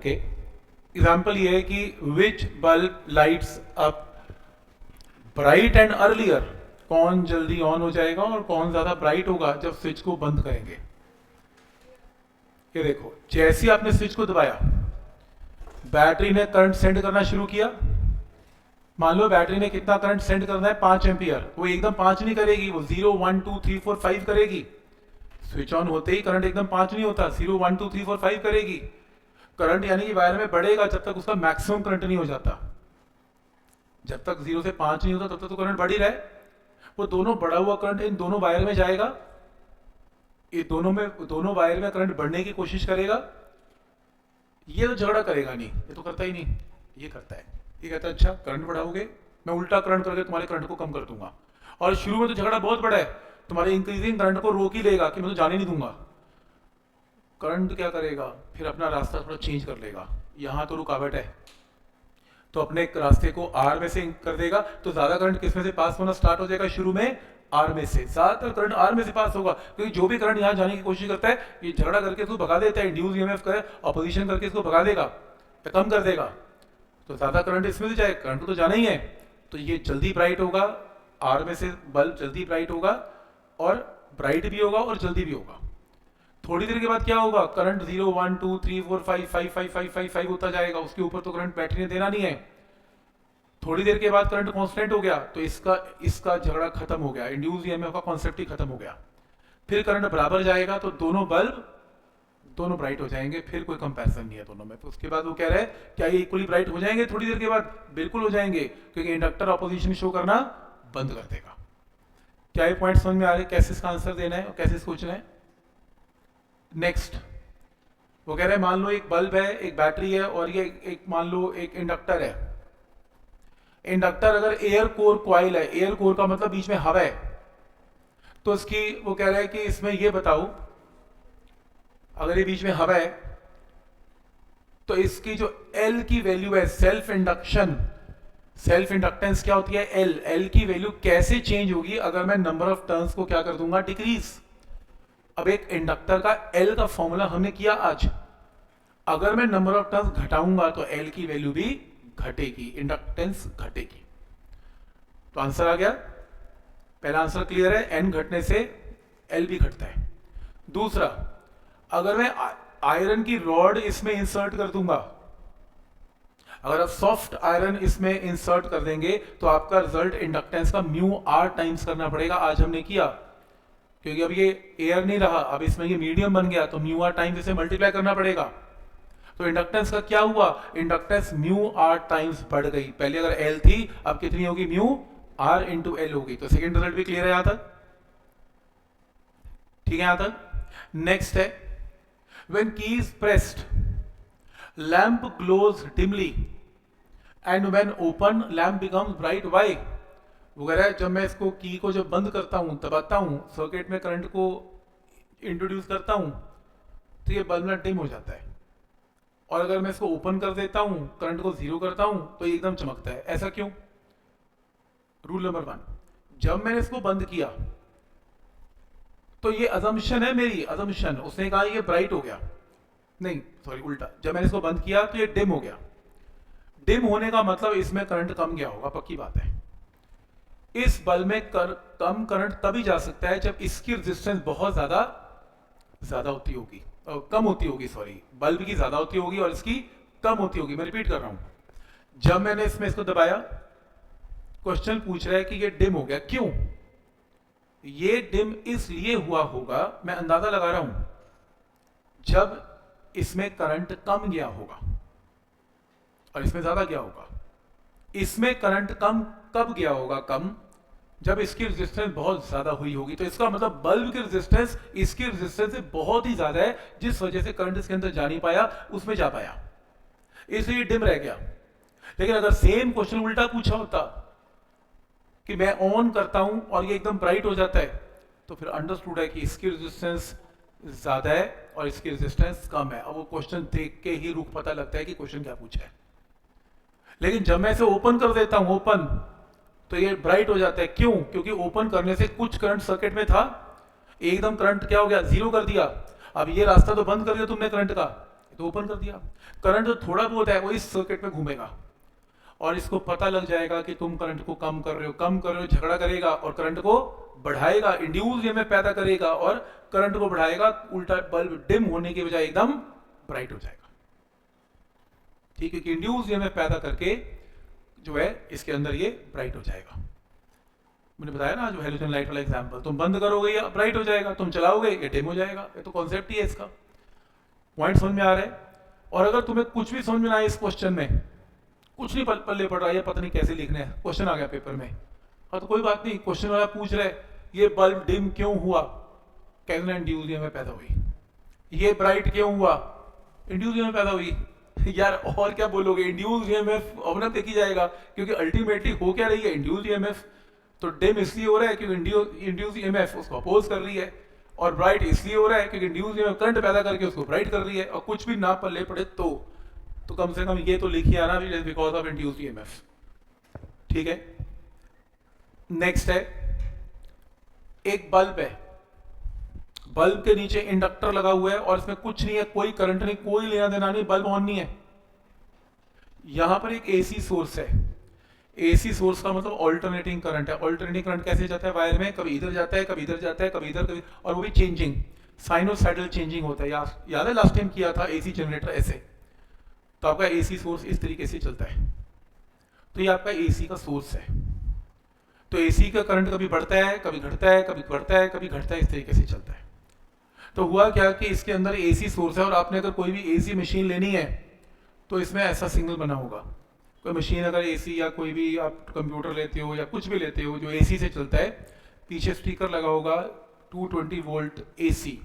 के एग्जाम्पल ये है कि which bulb lights up bright and earlier, कौन जल्दी ऑन हो जाएगा और कौन ज्यादा ब्राइट होगा जब स्विच को बंद करेंगे। ये देखो, जैसे ही आपने स्विच को दबाया बैटरी ने करंट सेंड करना शुरू किया। मान लो बैटरी ने कितना करंट सेंड करना है, 5 एम्पियर। वो एकदम 5 नहीं करेगी, वो 0 1 2 3 4 5 करेगी। स्विच ऑन होते ही करंट एकदम 5 नहीं होता, 0 1 2 3 4 5 करेगी। करंट यानी कि वायर में बढ़ेगा जब तक उसका मैक्सिमम करंट नहीं हो जाता। जब तक 0 से 5 नहीं होता तब तक तो करंट बढ़ ही रहा है। वो दोनों बढ़ा हुआ करंट इन दोनों वायर में जाएगा, ये दोनों वायर में करंट बढ़ने की कोशिश करेगा। ये तो झगड़ा करेगा नहीं, ये तो करता ही नहीं, ये करता है। ये कहता है अच्छा करंट बढ़ाओगे, मैं उल्टा करंट करके तुम्हारे करंट को कम कर दूंगा। और शुरू में तो झगड़ा बहुत बड़ा है, तुम्हारे इंक्रीजिंग करंट को रोक ही लेगा कि मैं तो जाने नहीं दूंगा। करंट क्या करेगा, फिर अपना रास्ता थोड़ा चेंज कर लेगा। यहां तो रुकावट है तो अपने रास्ते को आर में से कर देगा, तो ज्यादा करंट किस में से पास होना स्टार्ट हो जाएगा, शुरू में आर में से। ज्यादातर करंट आर में से पास होगा, क्योंकि जो भी करंट यहां जाने की कोशिश करता है ये झगड़ा करके इसको भगा देता है, इंड्यूस ईएमएफ करे ऑपोजिशन करके इसको भगा देगा या कम कर देगा। तो ज्यादा करंट इसमें से जाए, करंट तो जाना ही है, तो ये जल्दी ब्राइट होगा, आर में से बल्ब जल्दी ब्राइट होगा और ब्राइट भी होगा और जल्दी भी होगा। थोड़ी देर के बाद क्या होगा, करंट 0 1 2 3 4 5 5 5 5 5 5 होता जाएगा। उसके ऊपर तो करंट बैटरी ने देना नहीं है। थोड़ी देर के बाद करंट कांस्टेंट हो गया, तो इसका झगड़ा खत्म हो गया, इंड्यूस ईएमएफ का कॉन्सेप्ट ही खत्म हो गया। फिर करंट बराबर जाएगा तो दोनों ब्राइट हो जाएंगे, फिर कोई कंपैरिजन नहीं है दोनों में। तो उसके बाद वो कह रहे हैं क्या ये इक्वली ब्राइट हो जाएंगे थोड़ी देर के बाद? बिल्कुल हो जाएंगे, क्योंकि इंडक्टर ऑपोजिशन शो करना बंद कर देगा। क्या ये पॉइंट समझ में आ रहे, कैसे इसका आंसर देना है और कैसे सोचना है? नेक्स्ट वो कह रहे हैं मान लो एक बल्ब है, एक बैटरी है और ये एक मान लो एक इंडक्टर है। इंडक्टर अगर एयर कोर कॉइल है, एयर कोर का मतलब बीच में हवा है, तो इसकी वो कह रहा है कि इसमें ये बताओ, अगर ये बीच में हवा है तो इसकी जो एल की वैल्यू है, सेल्फ इंडक्टेंस क्या होती है, एल की वैल्यू कैसे चेंज होगी अगर मैं नंबर ऑफ टर्न्स को क्या कर दूंगा, डिक्रीज। अब एक इंडक्टर का एल का फॉर्मूला हमने किया आज, अगर मैं नंबर ऑफ टर्न्स घटाऊंगा तो एल की वैल्यू भी घटेगी, इंडक्टेंस घटेगी। तो आंसर आ गया, पहला आंसर क्लियर है, एन घटने से एल भी घटता है। दूसरा, अगर मैं आयरन की रॉड इसमें इंसर्ट कर दूंगा, अगर आप सॉफ्ट आयरन इसमें इंसर्ट कर देंगे तो आपका रिजल्ट इंडक्टेंस का म्यू आर टाइम्स करना पड़ेगा। आज हमने किया, क्योंकि अब ये एयर नहीं रहा, अब इसमें ये मीडियम बन गया, तो म्यू आर टाइम्स इसे मल्टीप्लाई करना पड़ेगा। तो इंडक्टेंस का क्या हुआ, इंडक्टेंस म्यू आर टाइम्स बढ़ गई। पहले अगर एल थी, अब कितनी होगी, म्यू आर इंटू एल होगी। तो सेकेंड रिजल्ट भी क्लियर है यहां तक, ठीक है यहां तक। नेक्स्ट है, when key is pressed lamp glows dimly and when open lamp becomes bright, why? वो कह रहा है जब मैं इसको की को जब बंद करता हूं, दबाता हूं, सर्किट में करंट को इंट्रोड्यूस करता हूं, तो ये बल्ब ना डिम हो जाता है, और अगर मैं इसको ओपन कर देता हूं, करंट को जीरो करता हूं, तो ये एकदम चमकता है। ऐसा क्यों? रूल नंबर 1, जब मैंने इसको बंद किया तो ये अजम्पशन है मेरी, अजम्पशन, उसने कहा ये ब्राइट हो गया, नहीं सॉरी उल्टा, जब मैंने इसको बंद किया तो ये डिम हो गया। डिम होने का मतलब इसमें करंट कम गया होगा, पक्की बात है। इस बल्ब में कम करंट तभी जा सकता है जब इसकी रेजिस्टेंस बहुत ज्यादा होती होगी, कम होती होगी, सॉरी, बल्ब की ज्यादा होती होगी और इसकी कम होती होगी। मैं रिपीट कर रहा हूं, जब मैंने इसमें इसको दबाया, क्वेश्चन पूछ रहा है कि ये डिम हो गया, क्यों? ये डिम इसलिए हुआ होगा, मैं अंदाजा लगा रहा हूं, जब इसमें करंट कम गया होगा और इसमें ज्यादा गया होगा। इसमें करंट कम कब गया होगा, कम जब इसकी रेजिस्टेंस बहुत ज्यादा हुई होगी। तो इसका मतलब बल्ब की रेजिस्टेंस इसकी रेजिस्टेंस से बहुत ही ज्यादा है, जिस वजह से करंट इसके अंदर जा नहीं पाया, उसमें जा पाया, इसलिए डिम रह गया। लेकिन अगर सेम क्वेश्चन उल्टा पूछा होता कि मैं ऑन करता हूं और ये एकदम ब्राइट हो जाता है, तो फिर अंडरस्टूड है कि इसकी रेजिस्टेंस ज्यादा है और इसकी रेजिस्टेंस कम है। अब वो क्वेश्चन देख के ही रुख पता लगता है कि क्वेश्चन क्या पूछा है। लेकिन जब मैं इसे ओपन कर देता हूं, ओपन, तो ये ब्राइट हो जाता है, क्यों? क्योंकि ओपन करने से कुछ करंट सर्किट में था, एकदम करंट क्या हो गया, जीरो कर दिया। अब ये रास्ता तो बंद कर दिया तुमने करंट का, तो ओपन कर दिया। करंट जो थोड़ा बहुत है वो इस सर्किट में घूमेगा और इसको पता लग जाएगा कि तुम करंट को कम कर रहे हो, झगड़ा करेगा और करंट को बढ़ाएगा, इंड्यूस ईएमएफ पैदा करेगा और करंट को बढ़ाएगा, उल्टा बल्ब डिम होने की बजाय एकदम ब्राइट हो जाएगा। ठीक है, कि इंड्यूस ईएमएफ पैदा करके जो है इसके अंदर ये ब्राइट हो जाएगा। मैंने बताया ना जो हेलोजन लाइट वाला एग्जांपल, तुम बंद करोगे ये ब्राइट हो जाएगा, तुम चलाओगे ये डिम हो जाएगा। ये तो कॉन्सेप्ट ही है इसका। पॉइंट समझ में आ रहा है? और अगर तुम्हें कुछ भी समझ में ना आए इस क्वेश्चन में, कुछ नहीं पल्ले पड़ रहा है, पता नहीं कैसे लिखना है, क्वेश्चन आ गया पेपर में, हाँ तो कोई बात नहीं, क्वेश्चन वाला पूछ रहा है ये बल्ब डिम क्यों हुआ, कहना इंड्यूस ईएमएफ पैदा हुई। ये ब्राइट क्यों हुआ, इंड्यूस ईएमएफ पैदा हुई। यार और क्या बोलोगे, इंड्यूस ईएमएफ अपना देखी जाएगा, क्योंकि अल्टीमेटली हो क्या रही है इंड्यूस ईएमएफ। तो डिम इसलिए हो रहा है क्योंकि इंड्यूस ईएमएफ उसको अपोज कर रही है, और ब्राइट इसलिए हो रहा है क्योंकि इंड्यूस ईएमएफ करंट पैदा करके उसको ब्राइट कर रही है। और कुछ भी ना पल्ले पड़े तो कम से कम ये तो लिखिए आना भी बिकॉज ऑफ इंड्यूस ईएमएफ। ठीक है, नेक्स्ट है एक बल्ब है, बल्ब के नीचे इंडक्टर लगा हुआ है और इसमें कुछ नहीं है, कोई करंट नहीं, कोई लेना देना नहीं, बल्ब ऑन नहीं है। यहां पर एक एसी सोर्स है। एसी सोर्स का मतलब ऑल्टरनेटिंग करंट है। ऑल्टरनेटिंग करंट कैसे जाता है वायर में, कभी इधर जाता है, कभी इधर जाता है, कभी इधर, कभी, और वो भी चेंजिंग, साइनोसाइडल चेंजिंग होता है। याद है लास्ट टाइम किया था एसी जनरेटर ऐसे। तो आपका एसी सोर्स इस तरीके से चलता है। तो ये आपका एसी का सोर्स है। तो एसी का करंट कभी बढ़ता है, कभी घटता है, कभी बढ़ता है, कभी घटता है, इस तरीके से चलता है। तो हुआ क्या कि इसके अंदर एसी सोर्स है और आपने अगर कोई भी एसी मशीन लेनी है तो इसमें ऐसा सिग्नल बना होगा। कोई मशीन अगर एसी या कोई भी आप कंप्यूटर लेते हो या कुछ भी लेते हो जो एसी से चलता है, पीछे स्पीकर लगा होगा 220 वोल्ट एसी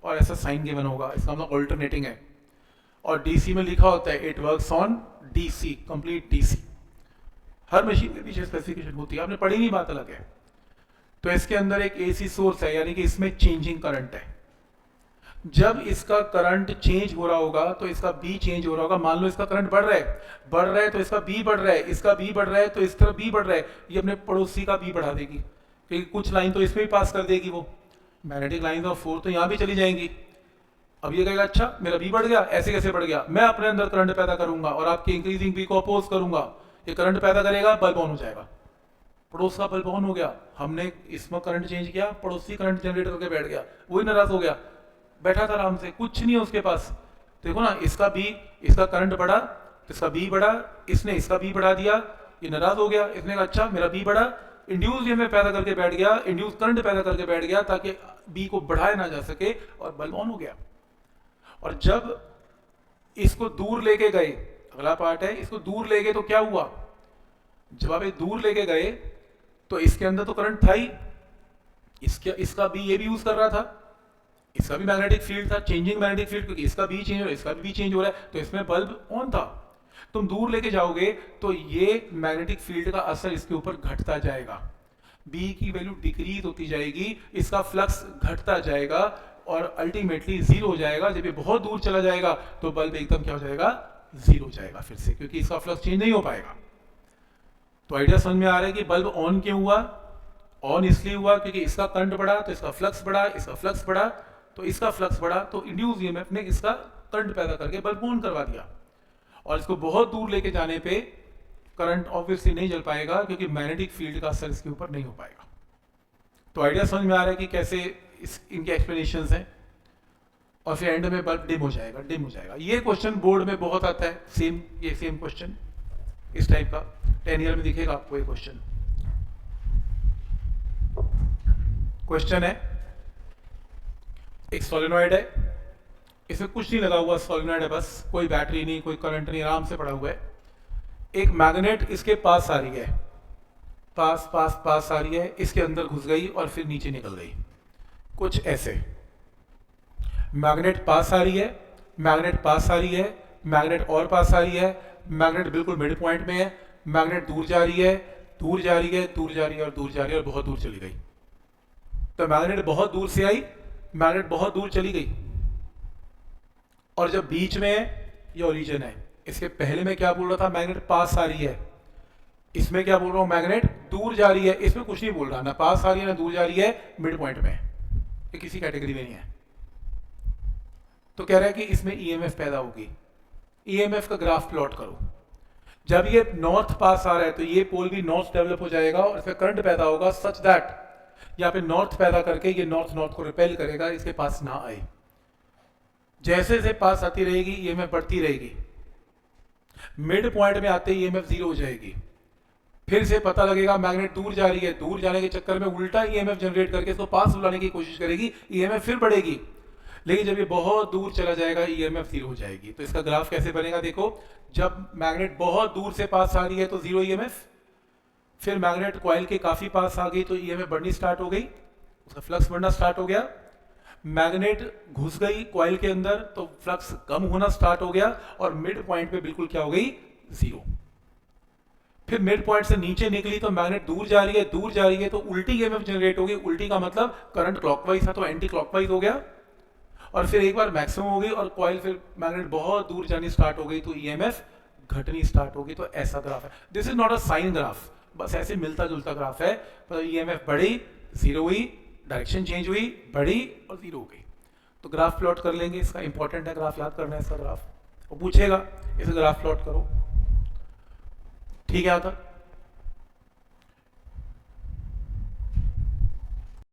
और ऐसा साइन गिवन होगा, इसका मतलब ऑल्टरनेटिंग है। और डीसी में लिखा होता है it works on DC, complete DC. Her machine के पीछे स्पेसिफिकेशन होती है, आपने पढ़ी नहीं, बात अलग है। तो इसके अंदर एक एसी सोर्स है, यानी कि इसमें चेंजिंग करंट है। जब इसका करंट चेंज हो रहा होगा तो इसका बी चेंज हो रहा होगा। मान लो इसका करंट बढ़ रहा है तो इसका बी बढ़ रहा है, इसका बी बढ़ रहा है तो इस तरफ बी बढ़ रहा है। ये अपने पड़ोसी का बी बढ़ा देगी, क्योंकि कुछ लाइन तो इसमें भी पास कर देगी, वो मैग्नेटिक लाइन ऑफ 4 तो यहाँ भी चली जाएंगी। अब ये कहेगा अच्छा मेरा बी बढ़ गया, ऐसे कैसे बढ़ गया, मैं अपने अंदर करंट पैदा करूंगा और आपके इंक्रीजिंग बी को अपोज करूंगा, ये करंट पैदा करेगा, बल्ब ऑन हो जाएगा। पड़ोस का बल्ब ऑन हो गया, हमने इसमें करंट चेंज किया, पड़ोसी करंट जनरेट करके बैठ गया, वही नाराज हो गया, बैठा था आराम से, कुछ नहीं है उसके पास। देखो ना, इसका करंट बढ़ा तो इसका बी बढ़ा, इसने इसका बी बढ़ा दिया, ये नाराज हो गया, इसने कहा अच्छा मेरा बी बढ़ा, इंड्यूस ईएमएफ पैदा करके बैठ गया, इंड्यूस करंट पैदा करके बैठ गया ताकि बी को बढ़ाया ना जा सके, और बल्ब ऑन हो गया। और जब इसको दूर लेके गए, अगला पार्ट है, इसको दूर ले गए तो क्या हुआ, जब आप दूर लेके गए तो इसके अंदर तो करंट था ही, इसका भी ये भी यूज कर रहा था, इसका भी मैग्नेटिक फील्ड था, चेंजिंग मैग्नेटिक फील्ड, क्योंकि इसका भी चेंज हो रहा है, इसका भी चेंज हो रहा है, तो इसमें बल्ब ऑन था। तुम दूर लेके जाओगे तो ये मैग्नेटिक फील्ड का असर इसके ऊपर घटता जाएगा, बी की वैल्यू डिक्रीज होती जाएगी, इसका फ्लक्स घटता जाएगा और अल्टीमेटली जीरो हो जाएगा। जब ये बहुत दूर चला जाएगा तो बल्ब एकदम क्या हो जाएगा, जीरो हो जाएगा फिर से, क्योंकि इसका फ्लक्स चेंज नहीं हो पाएगा। तो आइडिया समझ में आ रहा है कि बल्ब ऑन क्यों हुआ, ऑन इसलिए हुआ क्योंकि इसका करंट बढ़ा तो इसका फ्लक्स बढ़ा, इसका फ्लक्स बढ़ा तो इसका फ्लक्स बढ़ा, तो इंड्यूस ईएमएफ ने इसका करंट पैदा करके बल्ब ऑन करवा दिया। और इसको बहुत दूर लेके जाने पे करंट ऑब्वियसली नहीं चल पाएगा, क्योंकि मैग्नेटिक फील्ड का असर इसके ऊपर नहीं हो पाएगा। तो आइडिया समझ में आ रहा है कि कैसे इनके एक्सप्लेनेशंस हैं। और फिर एंड में बल्ब डिम हो जाएगा। ये क्वेश्चन बोर्ड में बहुत आता है, सेम क्वेश्चन इस टाइप का 10 ईयर में दिखेगा आपको ये क्वेश्चन है। एक सोलेनॉइड है, इसमें कुछ नहीं लगा हुआ, सोलेनॉइड है बस, कोई बैटरी नहीं, कोई करंट नहीं, आराम से पड़ा हुआ है। एक मैग्नेट इसके पास आ रही है, पास आ रही है, इसके अंदर घुस गई और फिर नीचे निकल गई, कुछ ऐसे। मैग्नेट पास आ रही है, मैग्नेट और पास आ रही है, मैग्नेट बिल्कुल मिड पॉइंट में है, मैग्नेट दूर जा रही है और बहुत दूर चली गई। तो मैग्नेट बहुत दूर से आई, मैग्नेट बहुत दूर चली गई, और जब बीच में ये ओरिजिन है। इसके पहले में क्या बोल रहा था, मैग्नेट पास आ रही है, इसमें क्या बोल रहा हूं, मैग्नेट दूर जा रही है। इसमें कुछ नहीं बोल रहा, ना पास आ रही है ना दूर जा रही है, मिड पॉइंट में, ये किसी कैटेगरी में नहीं है। तो कह रहा है कि इसमें ईएमएफ पैदा होगी। ईएमएफ का ग्राफ प्लॉट करो। जब ये नॉर्थ पास आ रहा है तो ये पोल भी नॉर्थ डेवलप हो जाएगा और इसमें करंट पैदा होगा सच दैट यहाँ पे नॉर्थ पैदा करके ये नॉर्थ नॉर्थ को रिपेल करेगा, इसके पास ना आए। जैसे जैसे पास आती रहेगी ईएमएफ बढ़ती रहेगी, मिड पॉइंट में आते ही ईएमएफ जीरो हो जाएगी। फिर से पता लगेगा मैग्नेट दूर जा रही है, दूर जाने के चक्कर में उल्टा ईएमएफ जनरेट करके इसको पास बुलाने की कोशिश करेगी, ईएमएफ फिर बढ़ेगी। लेकिन जब ये बहुत दूर चला जाएगा ईएमएफ जीरो हो जाएगी। तो इसका ग्राफ कैसे बनेगा देखो, जब मैग्नेट बहुत दूर से पास आ रही है तो जीरो ईएमएफ, फिर मैग्नेट कॉइल के काफी पास आ गई तो ईएमएफ बढ़नी स्टार्ट हो गई, उसका फ्लक्स बढ़ना स्टार्ट हो गया। मैग्नेट घुस गई कॉइल के अंदर तो फ्लक्स कम होना स्टार्ट हो गया और मिड पॉइंट पे बिल्कुल क्या हो गई, जीरो। फिर मिड पॉइंट से नीचे निकली तो मैग्नेट दूर जा रही है, दूर जा रही है तो उल्टी ईएमएफ जनरेट होगी। उल्टी का मतलब करंट क्लॉकवाइज था तो एंटी क्लॉकवाइज हो गया, और फिर एक बार मैक्सिमम हो गई और कॉइल फिर मैग्नेट बहुत दूर जानी स्टार्ट हो गई तो ईएमएफ घटनी स्टार्ट होगी। तो ऐसा ग्राफ है। This is not a sine graph, बस ऐसे मिलता जुलता ग्राफ है। तो ईएमएफ बढ़ी, जीरो हुई, डायरेक्शन चेंज हुई, बढ़ी और जीरो हो गई। तो ग्राफ प्लॉट कर लेंगे, इसका इंपॉर्टेंट है, ग्राफ याद करना है इसका ग्राफ। वो पूछेगा इसे ग्राफ प्लॉट करो, ठीक है। आता